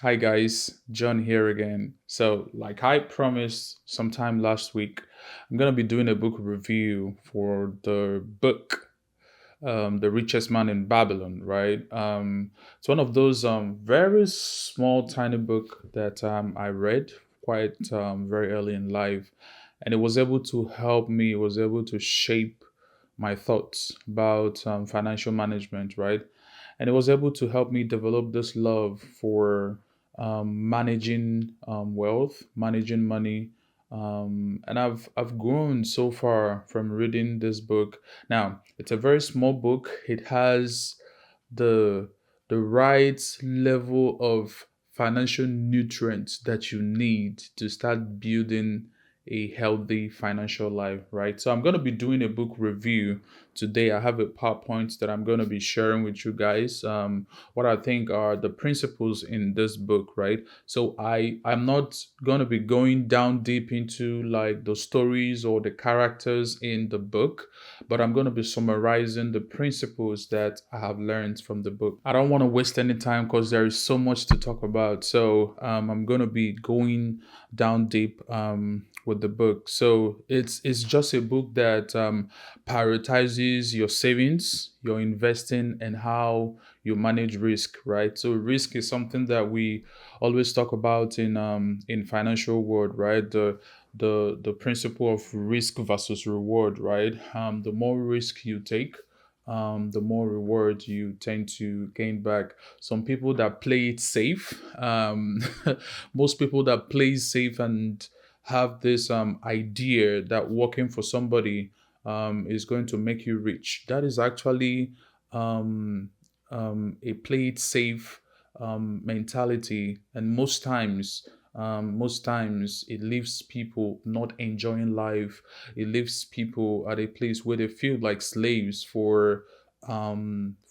Hi guys, John here again. So, like I promised sometime last week, I'm gonna be doing a book review for the book, The Richest Man in Babylon. Right? It's one of those very small, tiny book that I read quite very early in life, and it was able to help me. It was able to shape my thoughts about financial management. Right? And it was able to help me develop this love for managing wealth, managing money, and I've grown so far from reading this book. Now, it's a very small book. It has the the right level of financial nutrients that you need to start building a healthy financial life, right? So I'm going to be doing a book review today. I have a PowerPoint that I'm going to be sharing with you guys. What I think are the principles in this book, right? So I'm not going to be going down deep into like the stories or the characters in the book, but I'm going to be summarizing the principles that I have learned from the book. I don't want to waste any time because there is so much to talk about. So I'm going to be going down deep with the book. So it's just a book that prioritizes your savings, your investing, and how you manage risk. Right. So risk is something that we always talk about in financial world. Right. The principle of risk versus reward, right? The more risk you take, the more reward you tend to gain back. Some people that play it safe, most people that play safe and have this idea that working for somebody is going to make you rich. That is actually um, a play it safe mentality, and most times it leaves people not enjoying life. It leaves people at a place where they feel like slaves for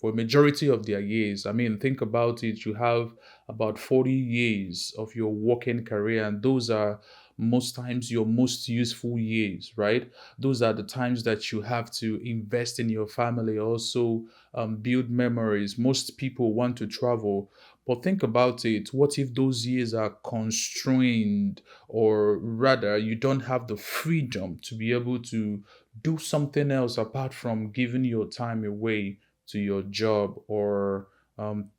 majority of their years. I mean, think about it. You have about 40 years of your working career, and those are most times your most useful years, right? Those are the times that you have to invest in your family, also build memories. Most people want to travel, but think about it. What if those years are constrained, or rather, you don't have the freedom to be able to do something else apart from giving your time away to your job or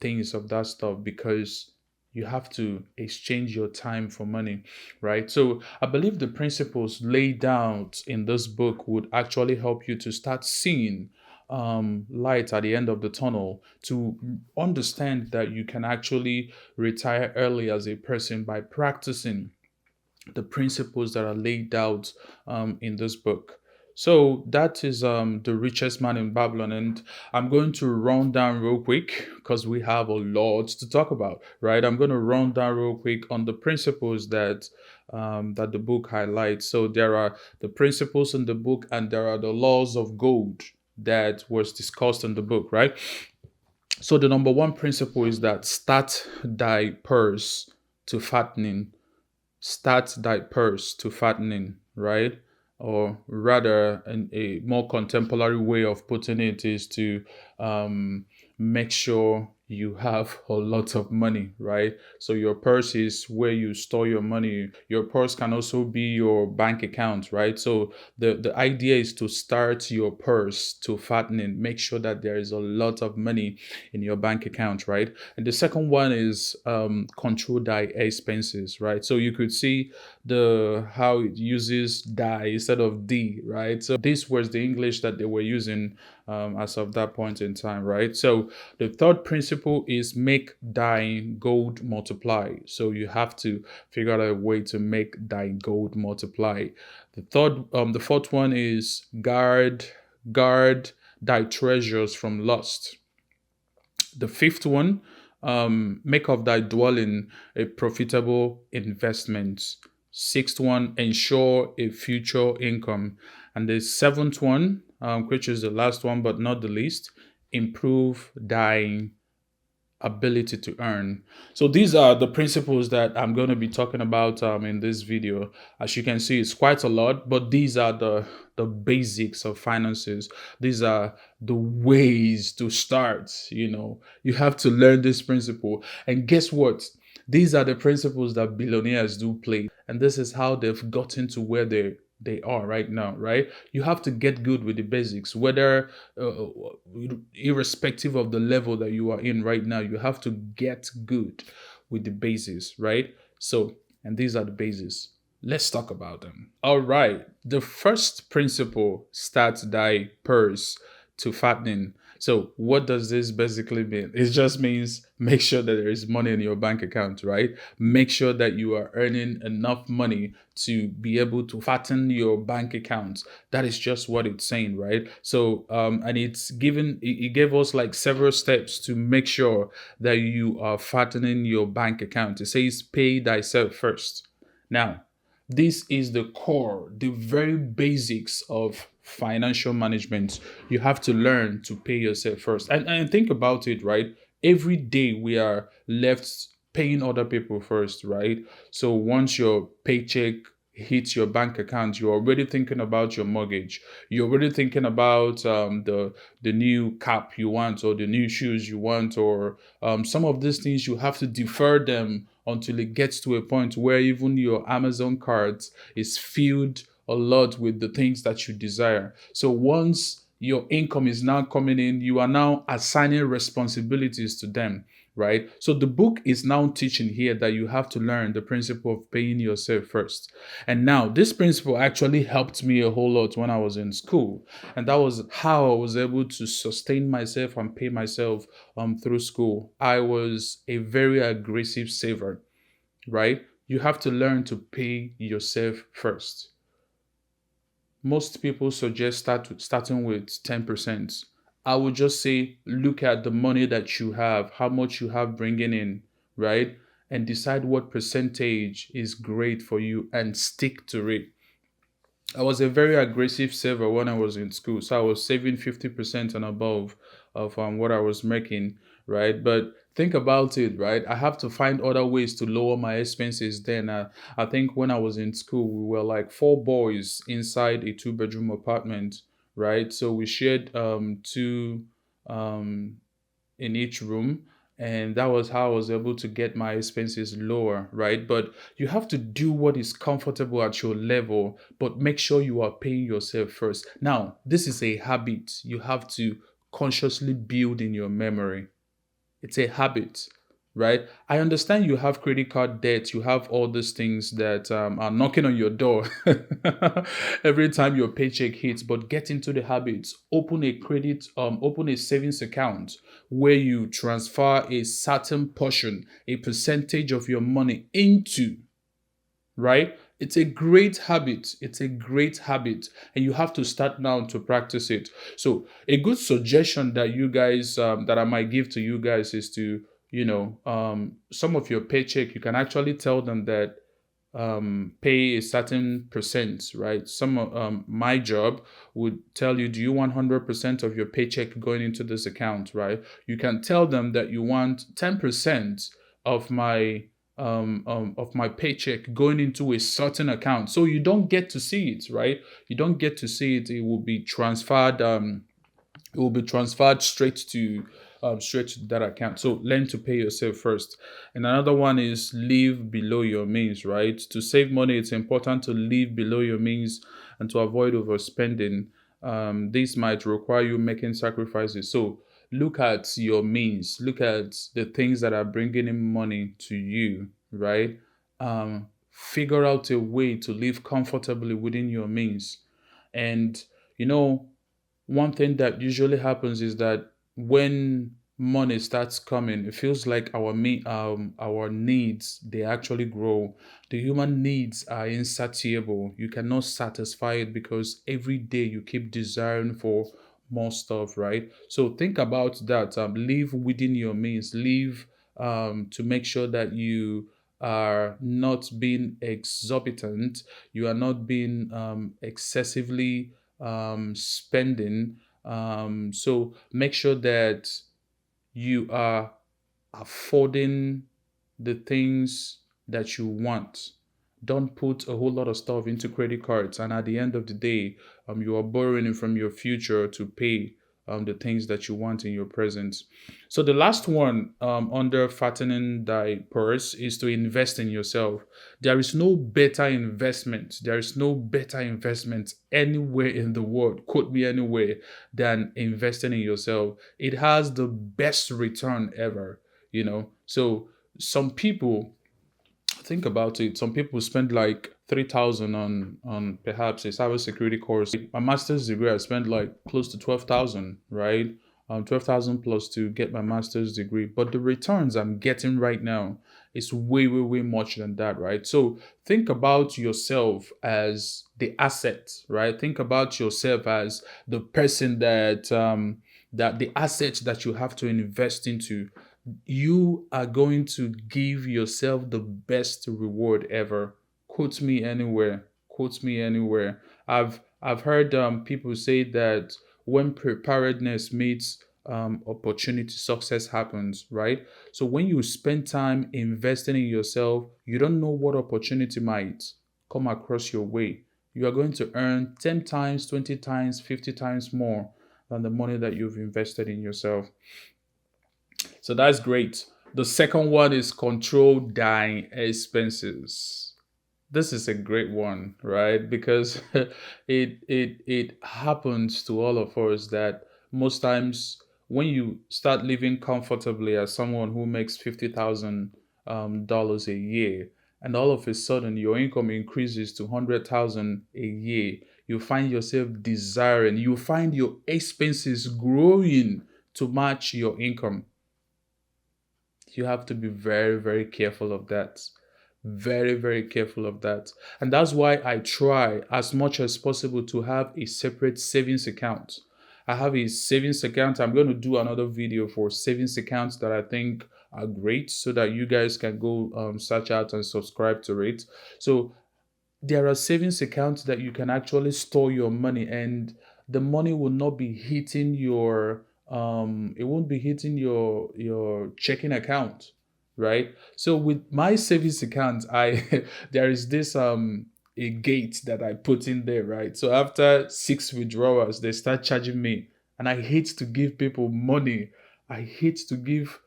things of that stuff, because you have to exchange your time for money, right? So I believe the principles laid out in this book would actually help you to start seeing light at the end of the tunnel, to understand that you can actually retire early as a person by practicing the principles that are laid out in this book. So that is The Richest Man in Babylon. And I'm going to run down real quick because we have a lot to talk about, right? I'm going to run down real quick on the principles that the book highlights. So there are the principles in the book, and there are the laws of gold that was discussed in the book, right? So the number one principle is that start thy purse to fattening. Start thy purse to fattening, right? Or rather, a more contemporary way of putting it is to make sure you have a lot of money, right? So your purse is where you store your money. Your purse can also be your bank account, right? So the idea is to start your purse to fattening. Make sure that there is a lot of money in your bank account, right? And the second one is control thy expenses, right? So you could see the how it uses die instead of d, right? So this was the English that they were using as of that point in time, right? So the third principle is make thy gold multiply. So you have to figure out a way to make thy gold multiply. The fourth one is guard thy treasures from lust. The fifth one, make of thy dwelling a profitable investment. Sixth one, ensure a future income. And the seventh one, which is the last one but not the least, improve thy ability to earn. So these are the principles that I'm going to be talking about in this video. As you can see, it's quite a lot, but these are the basics of finances. These are the ways to start. You have to learn this principle. And guess what? These are the principles that billionaires do play, and this is how they've gotten to where they are right now, right? You have to get good with the basics, whether irrespective of the level that you are in right now, you have to get good with the basics, right? So, and these are the basics. Let's talk about them. All right. The first principle, start thy purse to fattening. So, what does this basically mean? It just means make sure that there is money in your bank account, right? Make sure that you are earning enough money to be able to fatten your bank account. That is just what it's saying, right? So, and it gave us like several steps to make sure that you are fattening your bank account. It says, pay thyself first. Now, this is the core, the very basics of financial management. You have to learn to pay yourself first. And think about it, right? Every day we are left paying other people first, right? So once your paycheck hits your bank account, you're already thinking about your mortgage. You're already thinking about the new cap you want, or the new shoes you want, or some of these things you have to defer them until it gets to a point where even your Amazon cart is filled a lot with the things that you desire. So once your income is now coming in, you are now assigning responsibilities to them, right? So the book is now teaching here that you have to learn the principle of paying yourself first. And now this principle actually helped me a whole lot when I was in school. And that was how I was able to sustain myself and pay myself through school. I was a very aggressive saver, right? You have to learn to pay yourself first. Most people suggest starting with 10%. I would just say look at the money that you have, how much you have bringing in, right? And decide what percentage is great for you and stick to it. I was a very aggressive saver when I was in school. So I was saving 50% and above of what I was making, right? But think about it, right? I have to find other ways to lower my expenses then. I think when I was in school, we were like four boys inside a two-bedroom apartment, right? So we shared two um, in each room, and that was how I was able to get my expenses lower, right? But you have to do what is comfortable at your level, but make sure you are paying yourself first. Now, this is a habit you have to consciously build in your memory. It's a habit, right? I understand you have credit card debt, you have all these things that are knocking on your door every time your paycheck hits, but get into the habits. Open a savings account where you transfer a certain portion, a percentage of your money into, right? It's a great habit. It's a great habit. And you have to start now to practice it. So, a good suggestion that you guys, that I might give to you guys is to, some of your paycheck, you can actually tell them that pay a certain percent, right? My job would tell you, do you want 100% of your paycheck going into this account, right? You can tell them that you want 10% of my paycheck going into a certain account, so you don't get to see it, right? You don't get to see it. It will be transferred straight to that account. So learn to pay yourself first. And another one is live below your means, right? To save money, it's important to live below your means and to avoid overspending. This might require you making sacrifices. So look at your means. Look at the things that are bringing in money to you, right? Figure out a way to live comfortably within your means. And you know, one thing that usually happens is that when money starts coming, it feels like our needs, they actually grow. The human needs are insatiable. You cannot satisfy it because every day you keep desiring for more stuff, right? So think about that. Live within your means. Live to make sure that you are not being exorbitant. You are not being excessively spending. So make sure that you are affording the things that you want. Don't put a whole lot of stuff into credit cards, and at the end of the day, you are borrowing it from your future to pay the things that you want in your present. So the last one, under fattening thy purse, is to invest in yourself. There is no better investment. There is no better investment anywhere in the world, quote me anywhere, than investing in yourself. It has the best return ever, So some people, think about it. Some people spend like 3,000 on perhaps a cybersecurity course. My master's degree, I spent like close to 12,000, right? 12,000 plus to get my master's degree. But the returns I'm getting right now is way, way, way much than that, right? So think about yourself as the asset, right? Think about yourself as the person that the asset that you have to invest into. You are going to give yourself the best reward ever. Quote me anywhere. Quote me anywhere. I've heard people say that when preparedness meets opportunity, success happens, right? So when you spend time investing in yourself, you don't know what opportunity might come across your way. You are going to earn 10 times, 20 times, 50 times more than the money that you've invested in yourself. So that's great. The second one is control thy expenses. This is a great one, right? Because it happens to all of us that most times when you start living comfortably as someone who makes $50,000 a year, and all of a sudden your income increases to 100,000 a year, you find yourself desiring, you find your expenses growing to match your income. You have to be very, very careful of that. Very, very careful of that. And that's why I try as much as possible to have a separate savings account. I have a savings account. I'm going to do another video for savings accounts that I think are great so that you guys can go search out and subscribe to it. So there are savings accounts that you can actually store your money, and the money will not be hitting your it won't be hitting your checking account, right? So with my savings account, I there is this a gate that I put in there, right? So after 6 withdrawals they start charging me, and I hate to give people money. I hate to give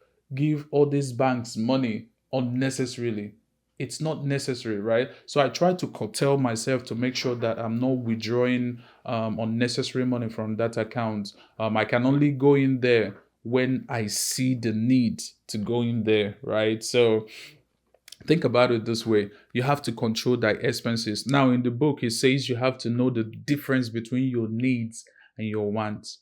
all these banks money unnecessarily. It's not necessary, right? So I try to curtail myself to make sure that I'm not withdrawing unnecessary money from that account. I can only go in there when I see the need to go in there, right? So think about it this way: you have to control thy expenses. Now, in the book, it says you have to know the difference between your needs and your wants.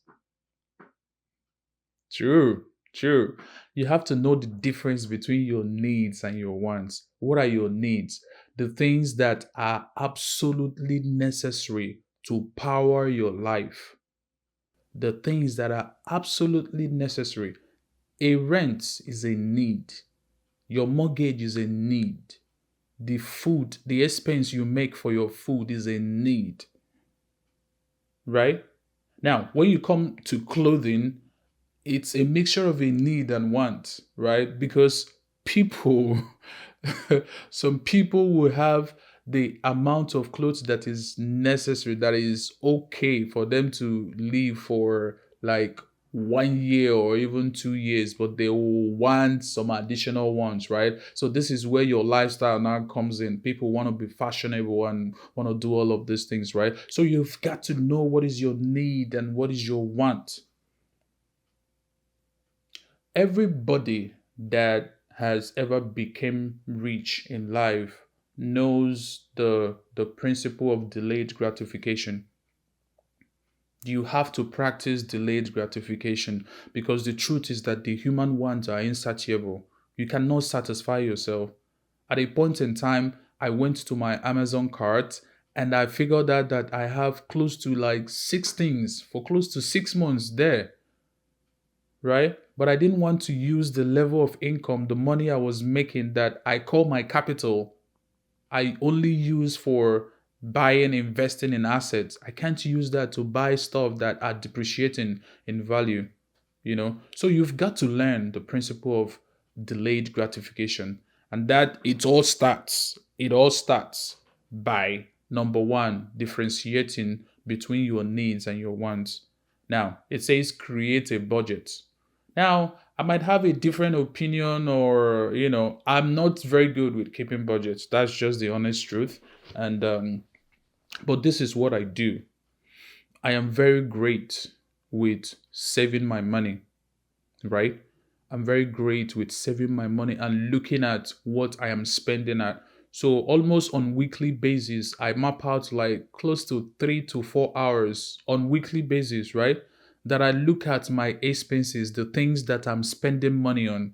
True, true. You have to know the difference between your needs and your wants. What are your needs? The things that are absolutely necessary to power your life. The things that are absolutely necessary. A rent is a need. Your mortgage is a need. The food, the expense you make for your food is a need, right? Now, when you come to clothing, it's a mixture of a need and want, right? Because people, some people will have the amount of clothes that is necessary, that is okay for them to live for like 1 year or even 2 years, but they will want some additional ones, right? So this is where your lifestyle now comes in. People want to be fashionable and want to do all of these things, right? So you've got to know what is your need and what is your want. Everybody that has ever become rich in life knows the principle of delayed gratification. You have to practice delayed gratification, because the truth is that the human wants are insatiable. You cannot satisfy yourself. At a point in time, I went to my Amazon cart and I figured out that I have close to like 6 things for close to 6 months there, right? But I didn't want to use the level of income, the money I was making that I call my capital, I only use for buying, investing in assets. I can't use that to buy stuff that are depreciating in value. So you've got to learn the principle of delayed gratification. And that it all starts by number one, differentiating between your needs and your wants. Now, it says create a budget. Now, I might have a different opinion, or, I'm not very good with keeping budgets. That's just the honest truth. And, but this is what I do. I am very great with saving my money, right? I'm very great with saving my money and looking at what I am spending at. So almost on weekly basis, I map out like close to 3 to 4 hours on weekly basis, right? That I look at my expenses, the things that I'm spending money on,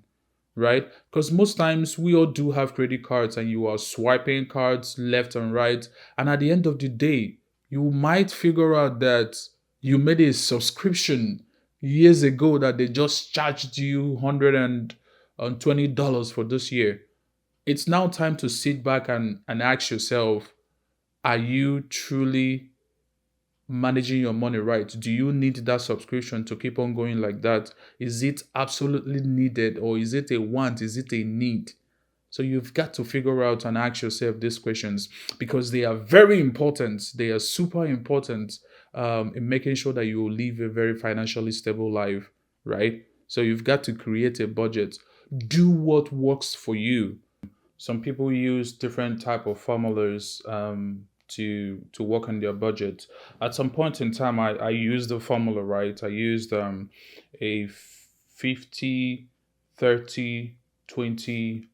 right? Because most times we all do have credit cards and you are swiping cards left and right. And at the end of the day, you might figure out that you made a subscription years ago that they just charged you $120 for this year. It's now time to sit back and ask yourself, are you truly managing your money right? Do you need that subscription to keep on going like that? Is it absolutely needed, or is it a want? Is it a need? So you've got to figure out and ask yourself these questions, because they are very important. They are super important, in making sure that you will live a very financially stable life, right? So you've got to create a budget. Do what works for you. Some people use different type of formulas, to work on their budget. At some point in time, I used the formula, right. I used a 50, 30, 20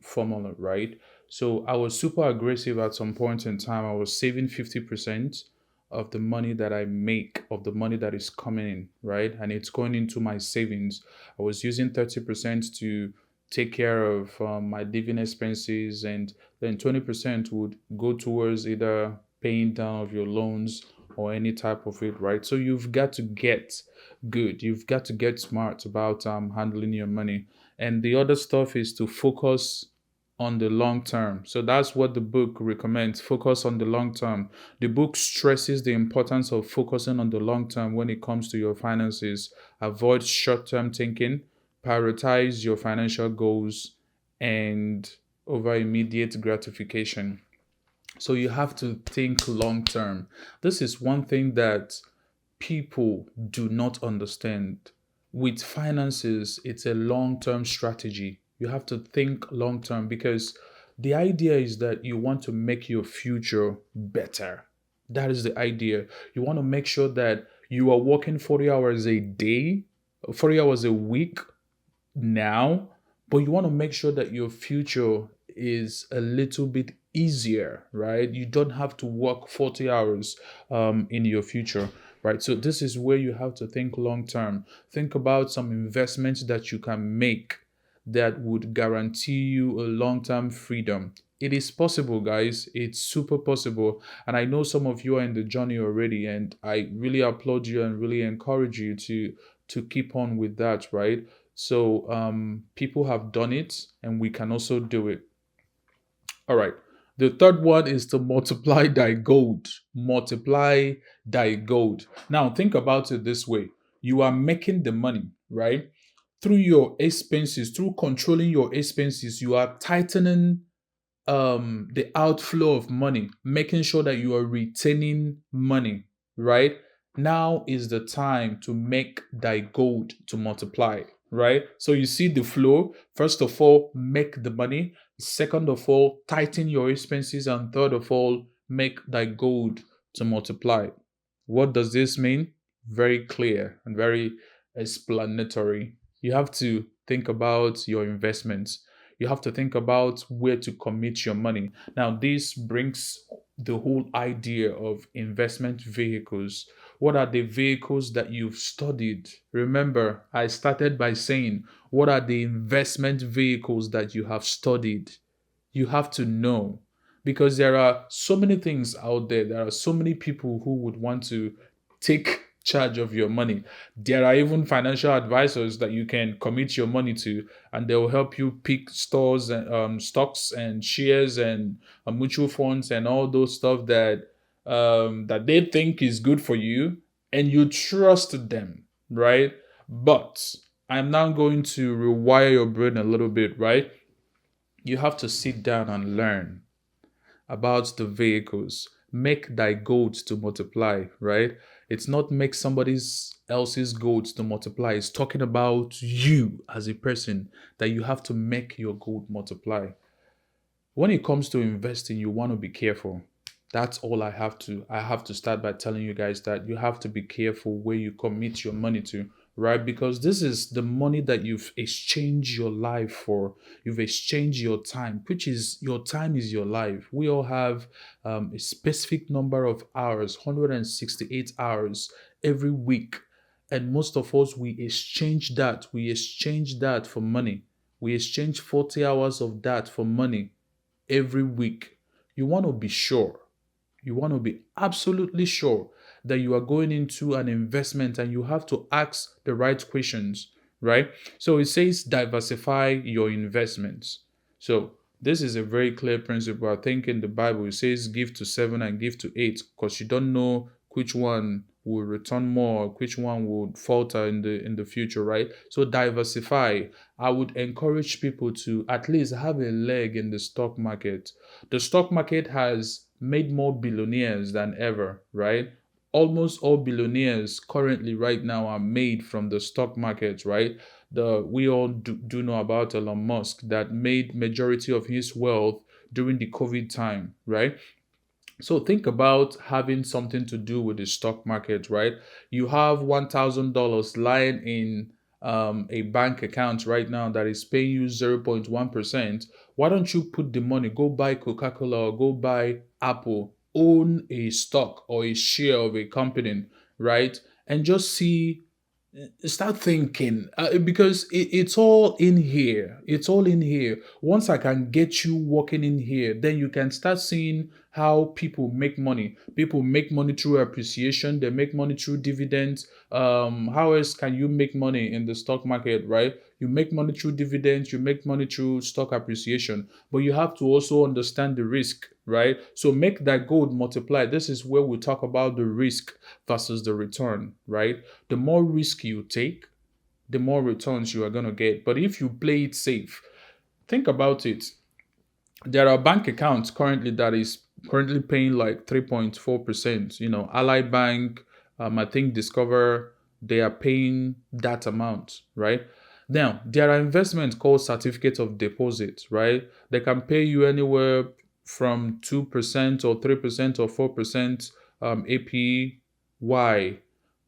formula, right. So I was super aggressive. At some point in time, I was saving 50% of the money that I make, of the money that is coming in, right, and it's going into my savings. I was using 30% to take care of my living expenses, and then 20% would go towards either paying down of your loans or any type of it, right? So you've got to get good. You've got to get smart about handling your money. And the other stuff is to focus on the long term. So that's what the book recommends: focus on the long term. The book stresses the importance of focusing on the long term when it comes to your finances. Avoid short term thinking, prioritize your financial goals, and over immediate gratification. So you have to think long term. This is one thing that people do not understand. With finances, it's a long term strategy. You have to think long term, because the idea is that you want to make your future better. That is the idea. You want to make sure that you are working 40 hours a day, 40 hours a week now, but you want to make sure that your future is a little bit easier, right? You don't have to work 40 hours in your future, right? So this is where you have to think long term. Think about some investments that you can make that would guarantee you a long term freedom. It is possible, guys. It's super possible. And I know some of you are in the journey already, and I really applaud you and really encourage you to keep on with that, right? So people have done it, and we can also do it. All right. The third one is to multiply thy gold. Multiply thy gold. Now, think about it this way: you are making the money, right? Through your expenses, through controlling your expenses, you are tightening the outflow of money, making sure that you are retaining money, right? Now is the time to make thy gold to multiply, right? So you see the flow. First of all, make the money. Second of all, tighten your expenses. And third of all, make thy gold to multiply. What does this mean? Very clear and very explanatory. You have to think about your investments. You have to think about where to commit your money. Now, this brings the whole idea of investment vehicles. What are the vehicles that you've studied? Remember, I started by saying, what are the investment vehicles that you have studied? You have to know, because there are so many things out there. There are so many people who would want to take charge of your money. There are even financial advisors that you can commit your money to, and they will help you pick stores and stocks and shares and mutual funds and all those stuff that they think is good for you, and you trust them, right? But I'm now going to rewire your brain a little bit, right? You have to sit down and learn about the vehicles. Make thy gold to multiply, right? It's not make somebody else's gold to multiply. It's talking about you as a person, that you have to make your gold multiply. When it comes to investing, you want to be careful. That's all I have to start by telling you guys that you have to be careful where you commit your money to, right? Because this is the money that you've exchanged your life for. You've exchanged your time, which is your time is your life. We all have a specific number of hours, 168 hours every week. And most of us, we exchange that for money. We exchange 40 hours of that for money every week. You want to be sure, you want to be absolutely sure that you are going into an investment, and you have to ask the right questions, right? So it says diversify your investments. So this is a very clear principle. I think in the Bible it says give to seven and give to eight, because you don't know which one will return more, which one would falter in the future, right? So diversify. I would encourage people to at least have a leg in the stock market. The stock market has made more billionaires than ever, right? Almost all billionaires currently right now are made from the stock market, right? We all do know about Elon Musk, that made majority of his wealth during the COVID time, right? So think about having something to do with the stock market, right? You have $1,000 lying in a bank account right now that is paying you 0.1%. Why don't you put the money, go buy Coca Cola or go buy Apple, own a stock or a share of a company, right? And just see, start thinking, because it's all in here. It's all in here. Once I can get you working in here, then you can start seeing how people make money. People make money through appreciation. They make money through dividends. How else can you make money in the stock market, right? You make money through dividends. You make money through stock appreciation. But you have to also understand the risk, right? So make that gold multiply. This is where we talk about the risk versus the return, right? The more risk you take, the more returns you are going to get. But if you play it safe, think about it. There are bank accounts currently that is currently paying like 3.4%. Ally Bank, I think Discover, they are paying that amount, right? Now, there are investments called certificates of deposit, right? They can pay you anywhere from 2% or 3% or 4% APY.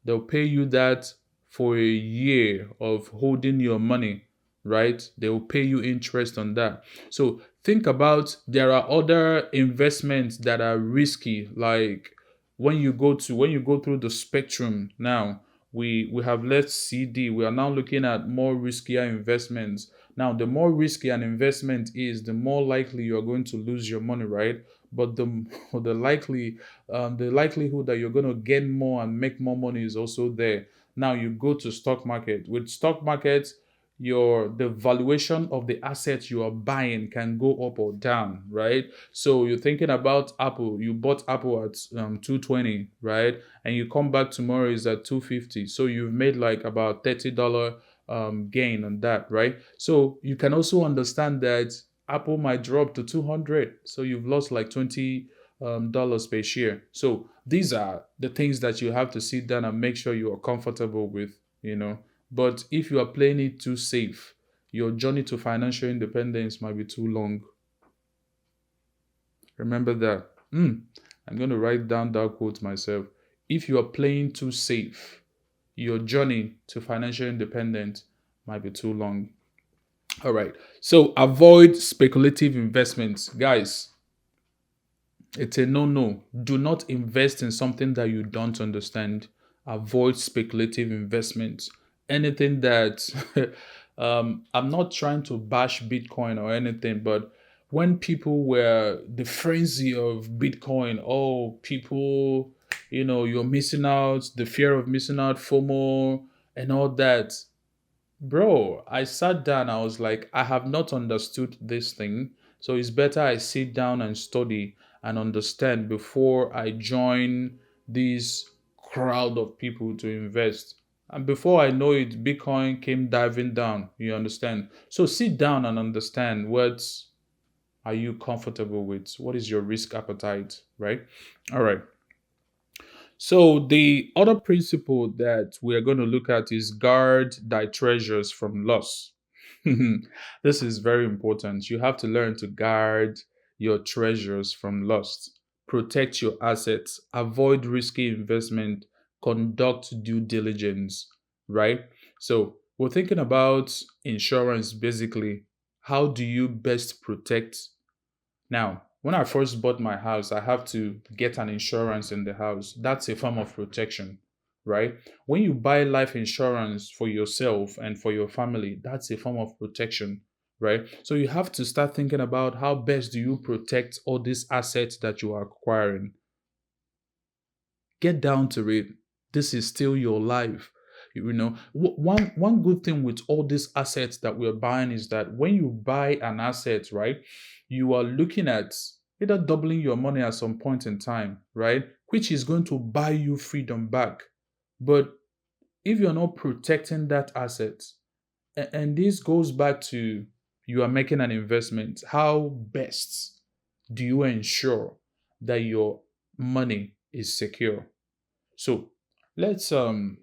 They'll pay you that for a year of holding your money, right? They will pay you interest on that. So think about, there are other investments that are risky, like when you go through the spectrum now, we have left CD. We are now looking at more riskier investments. Now, the more risky an investment is, the more likely you are going to lose your money, right? But the likelihood that you're going to gain more and make more money is also there. Now you go to stock market. With stock market, the valuation of the assets you are buying can go up or down, right? So you're thinking about Apple. You bought Apple at 220, right? And you come back tomorrow is at 250. So you've made like about $30 gain on that, right? So you can also understand that Apple might drop to 200. So you've lost like $20 per share. So these are the things that you have to sit down and make sure you are comfortable with. But if you are playing it too safe, your journey to financial independence might be too long. Remember that. I'm going to write down that quote myself. If you are playing too safe, your journey to financial independence might be too long. All right. So avoid speculative investments. Guys, it's a no. Do not invest in something that you don't understand. Avoid speculative investments. Anything that I'm not trying to bash Bitcoin or anything, but when people were the frenzy of Bitcoin, oh, people, you're missing out, the fear of missing out, FOMO, and all that. Bro, I sat down. I was like, I have not understood this thing. So it's better I sit down and study and understand before I join this crowd of people to invest. And before I know it, Bitcoin came diving down. You understand? So sit down and understand, what are you comfortable with? What is your risk appetite, right? All right. So the other principle that we are going to look at is guard thy treasures from loss. This is very important. You have to learn to guard your treasures from loss. Protect your assets, avoid risky investment, conduct due diligence, right? So we're thinking about insurance basically. How do you best protect? Now, when I first bought my house, I have to get an insurance in the house. That's a form of protection, right? When you buy life insurance for yourself and for your family, that's a form of protection, right? So you have to start thinking about how best do you protect all these assets that you are acquiring. Get down to it. This is still your life. You know, one good thing with all these assets that we're buying is that when you buy an asset, right, you are looking at either doubling your money at some point in time, right, which is going to buy you freedom back. But if you're not protecting that asset, and this goes back to you are making an investment, how best do you ensure that your money is secure? So let's um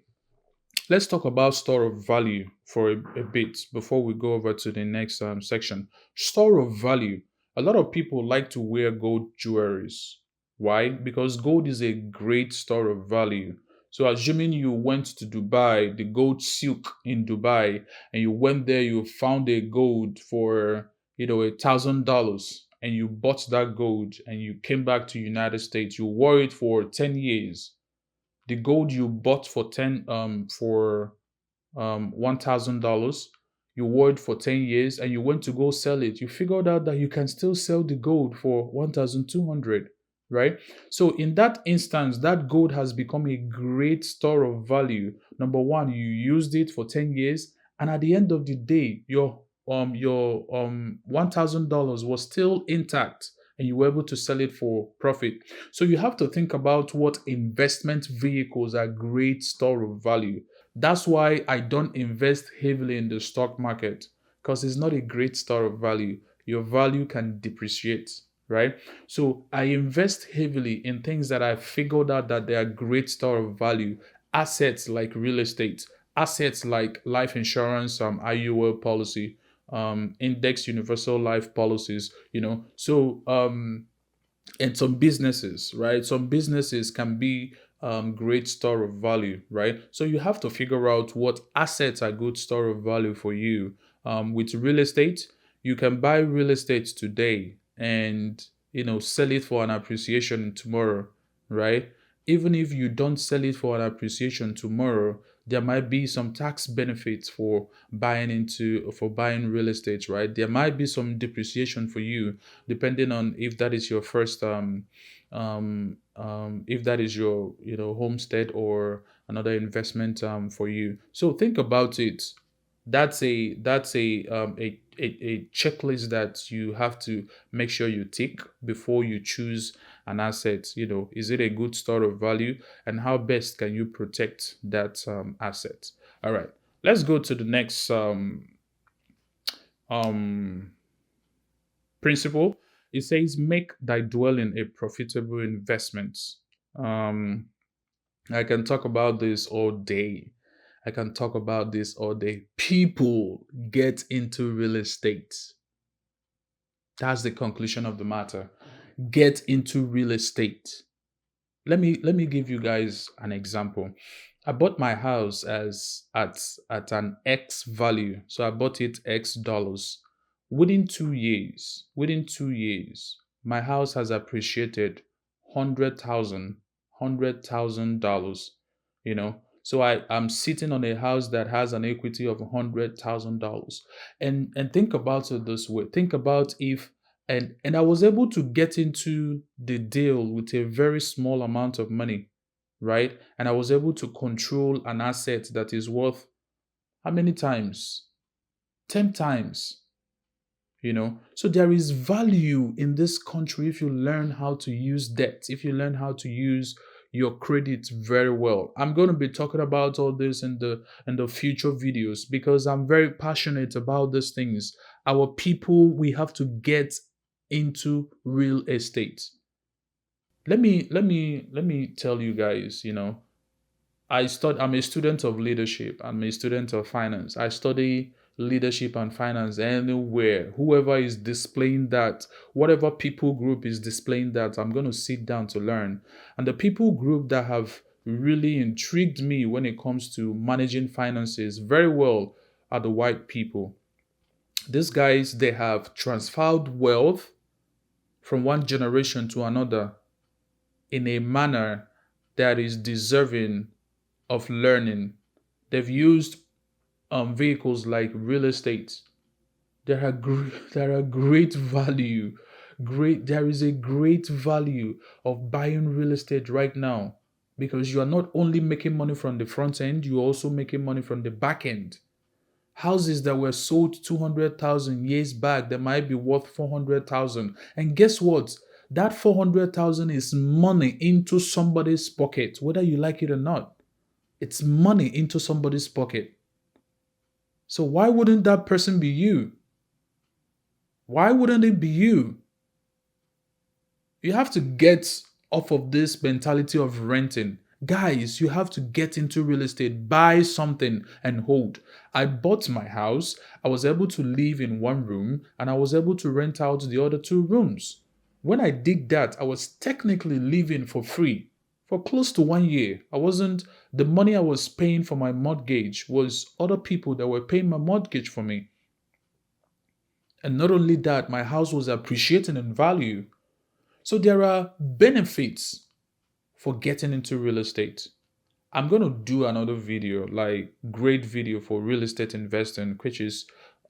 let's talk about store of value for a bit before we go over to the next section. Store of value. A lot of people like to wear gold jewelries. Why? Because gold is a great store of value. So assuming you went to Dubai, the gold silk in Dubai, and you went there, you found a gold for $1,000, and you bought that gold, and you came back to United States. You wore it for 10 years. The gold you bought for $1,000, you wore it for 10 years and you went to go sell it, you figured out that you can still sell the gold for 1,200, right? So in that instance, that gold has become a great store of value. Number one, you used it for 10 years, and at the end of the day, your $1,000 was still intact and you were able to sell it for profit. So you have to think about what investment vehicles are great store of value. That's why I don't invest heavily in the stock market, because it's not a great store of value. Your value can depreciate, right? So I invest heavily in things that I figured out that they are great store of value. Assets like real estate, assets like life insurance, IUL policy, index universal life policies, and some businesses, right? Some businesses can be great store of value, right? So you have to figure out what assets are good store of value for you. With real estate, you can buy real estate today and sell it for an appreciation tomorrow, right? Even if you don't sell it for an appreciation tomorrow, there might be some tax benefits for buying real estate, right? There might be some depreciation for you depending on if that is your first if that is your homestead or another investment for you. So think about it. That's a checklist that you have to make sure you tick before you choose an asset. Is it a good store of value, and how best can you protect that asset? All right, let's go to the next um principle. It says, make thy dwelling a profitable investment. Um, I can talk about this all day. I can talk about this all day. People get into real estate. That's the conclusion of the matter. Get into real estate. Let me give you guys an example. I bought my house as at an X value. So I bought it X dollars. Within 2 years, my house has appreciated 100,000 dollars. So I'm sitting on a house that has an equity of $100,000. And think about it this way. Think about if and I was able to get into the deal with a very small amount of money, right? And I was able to control an asset that is worth how many times? 10 times. So there is value in this country if you learn how to use debt, if you learn how to use your credit very well. I'm going to be talking about all this in the future videos because I'm very passionate about these things. Our people, we have to get into real estate. Let me tell you guys, I'm a student of leadership. I'm a student of finance. I study leadership and finance anywhere. Whoever is displaying that, whatever people group is displaying that, I'm going to sit down to learn. And the people group that have really intrigued me when it comes to managing finances very well are the white people. These guys, they have transferred wealth from one generation to another in a manner that is deserving of learning. They've used vehicles like real estate. There are great value. There is a great value of buying real estate right now because you are not only making money from the front end, you're also making money from the back end. Houses that were sold 200,000 years back, they might be worth 400,000. And guess what? That 400,000 is money into somebody's pocket, whether you like it or not. It's money into somebody's pocket. So why wouldn't that person be you? Why wouldn't it be you? You have to get off of this mentality of renting. Guys, you have to get into real estate, buy something and hold. I bought my house. I was able to live in one room and I was able to rent out the other two rooms. When I did that, I was technically living for free for close to 1 year. The money I was paying for my mortgage was other people that were paying my mortgage for me. And not only that, my house was appreciating in value. So there are benefits for getting into real estate. I'm going to do another video, like great video for real estate investing, which is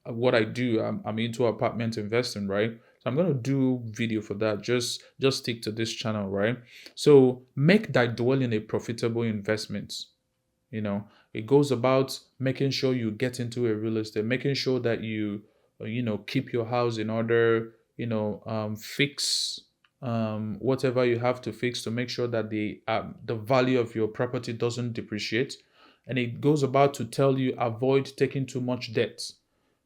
what I do. I'm into apartment investing, right? So I'm going to do video for that. Just stick to this channel, right? So make that dwelling a profitable investment. It goes about making sure you get into a real estate, making sure that you keep your house in order, fix whatever you have to fix to make sure that the value of your property doesn't depreciate. And it goes about to tell you avoid taking too much debt.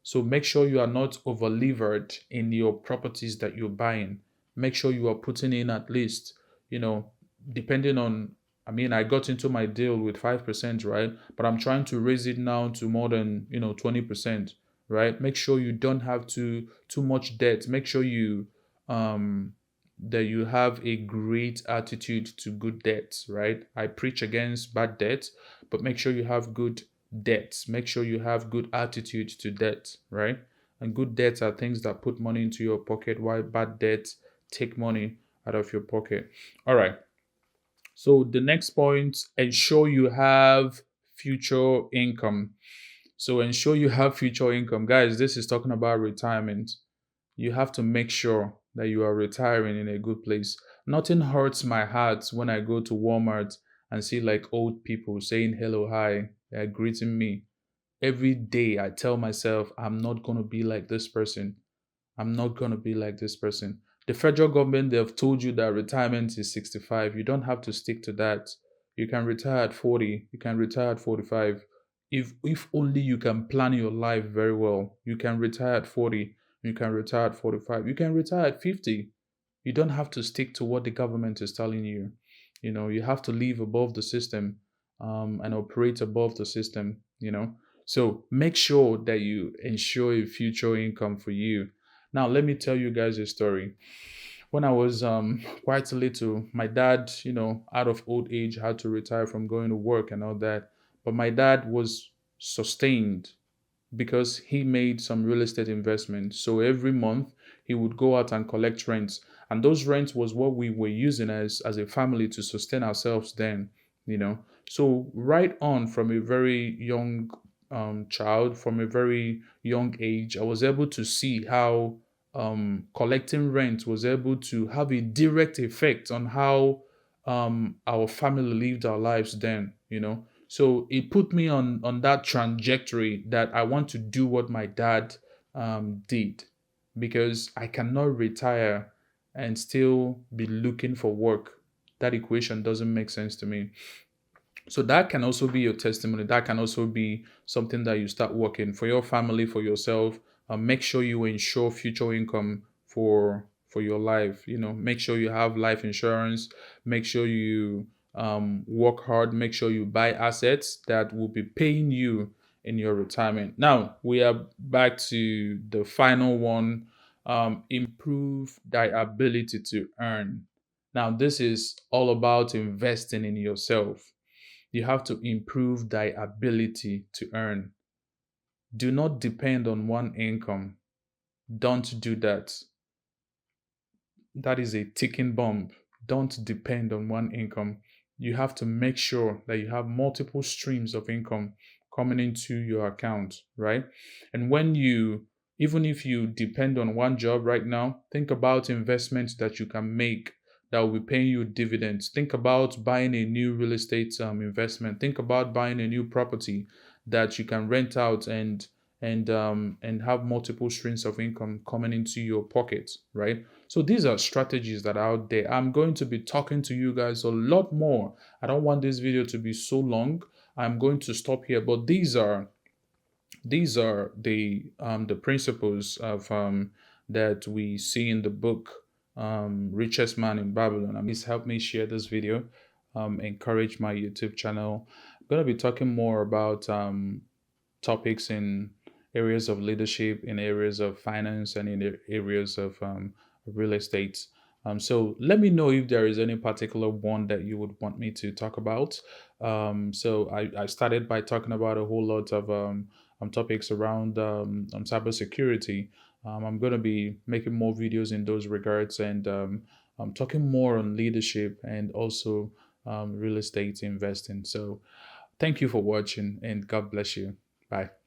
So make sure you are not over levered in your properties that you're buying. Make sure you are putting in at least, you know, depending on, I mean, I got into my deal with 5%, right? But I'm trying to raise it now to more than, 20%, right? Make sure you don't have too much debt. Make sure um that you have a great attitude to good debts, right? I preach against bad debt, but make sure you have good debts. Make sure you have good attitude to debt, right? And good debts are things that put money into your pocket, while bad debts take money out of your pocket. All right. So the next point, ensure you have future income. So ensure you have future income. Guys, this is talking about retirement. You have to make sure that you are retiring in a good place. Nothing hurts my heart when I go to Walmart and see like old people saying hello, hi, they're greeting me. Every day I tell myself, I'm not going to be like this person. I'm not going to be like this person. The federal government, they have told you that retirement is 65. You don't have to stick to that. You can retire at 40. You can retire at 45. If only you can plan your life very well, you can retire at 40. You can retire at 45. You can retire at 50. You don't have to stick to what the government is telling you. You have to live above the system, and operate above the system. So make sure that you ensure a future income for you. Now, let me tell you guys a story. When I was quite little, my dad, out of old age, had to retire from going to work and all that. But my dad was sustained because he made some real estate investment. So every month he would go out and collect rents. And those rents was what we were using as a family to sustain ourselves then. So right on from a very young child, from a very young age, I was able to see how collecting rent was able to have a direct effect on how our family lived our lives then. So it put me on that trajectory that I want to do what my dad did, because I cannot retire and still be looking for work. That equation doesn't make sense to me. So that can also be your testimony. That can also be something that you start working for your family, for yourself. Make sure you ensure future income for your life. Make sure you have life insurance. Make sure you work hard. Make sure you buy assets that will be paying you in your retirement. Now we are back to the final one. Improve thy ability to earn. Now this is all about investing in yourself. You have to improve thy ability to earn. Do not depend on one income. Don't do that. That is a ticking bomb. Don't depend on one income. You have to make sure that you have multiple streams of income coming into your account, right? And even if you depend on one job right now, think about investments that you can make that will be paying you dividends. Think about buying a new real estate investment. Think about buying a new property that you can rent out and have multiple streams of income coming into your pocket, right? So these are strategies that are out there. I'm going to be talking to you guys a lot more. I don't want this video to be so long. I'm going to stop here, but these are the principles of that we see in the book Richest Man in Babylon. Please help me share this video, encourage my YouTube channel. I'm going to be talking more about topics in areas of leadership, in areas of finance, and in areas of real estate. So let me know if there is any particular one that you would want me to talk about. So I started by talking about a whole lot of topics around cybersecurity. I'm going to be making more videos in those regards, and I'm talking more on leadership and also real estate investing. So thank you for watching, and God bless you. Bye.